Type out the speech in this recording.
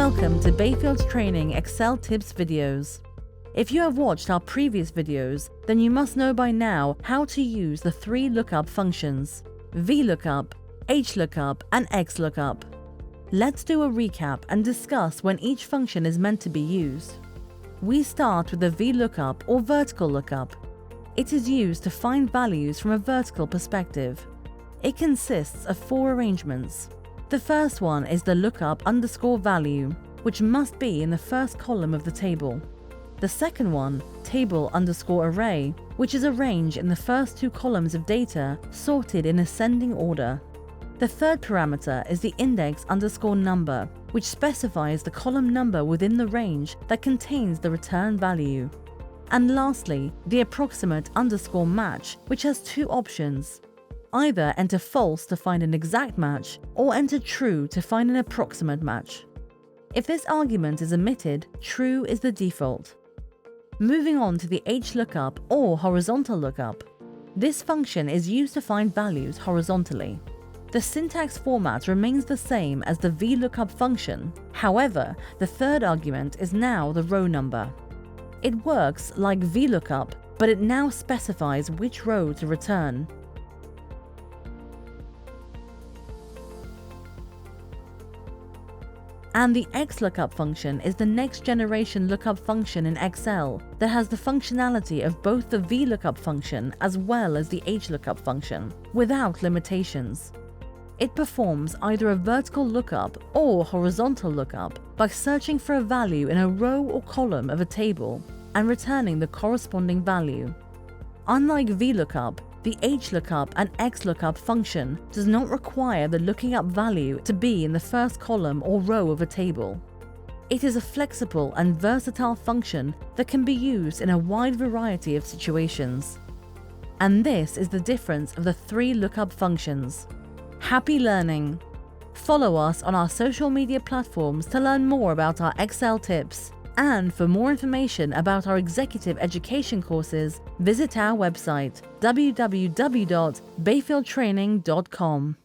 Welcome to Bayfield's Training Excel Tips videos. If you have watched our previous videos, then you must know by now how to use the three lookup functions: VLOOKUP, HLOOKUP, and XLOOKUP. Let's do a recap and discuss when each function is meant to be used. We start with the VLOOKUP or vertical lookup. It is used to find values from a vertical perspective. It consists of four arrangements. The first one is the lookup_value, which must be in the first column of the table. The second one, table_array, which is arranged in the first two columns of data sorted in ascending order. The third parameter is the index_number, which specifies the column number within the range that contains the return value. And lastly, the approximate_match, which has two options. Either enter false to find an exact match, or enter true to find an approximate match. If this argument is omitted, true is the default. Moving on to the HLOOKUP or horizontal lookup. This function is used to find values horizontally. The syntax format remains the same as the VLOOKUP function. However, the third argument is now the row number. It works like VLOOKUP, but it now specifies which row to return. And the XLOOKUP function is the next generation lookup function in Excel that has the functionality of both the VLOOKUP function as well as the HLOOKUP function, without limitations. It performs either a vertical lookup or horizontal lookup by searching for a value in a row or column of a table and returning the corresponding value. Unlike VLOOKUP, the HLOOKUP and XLOOKUP function does not require the looking up value to be in the first column or row of a table. It is a flexible and versatile function that can be used in a wide variety of situations. And this is the difference of the three lookup functions. Happy learning! Follow us on our social media platforms to learn more about our Excel tips. And for more information about our executive education courses, visit our website www.bayfieldtraining.com.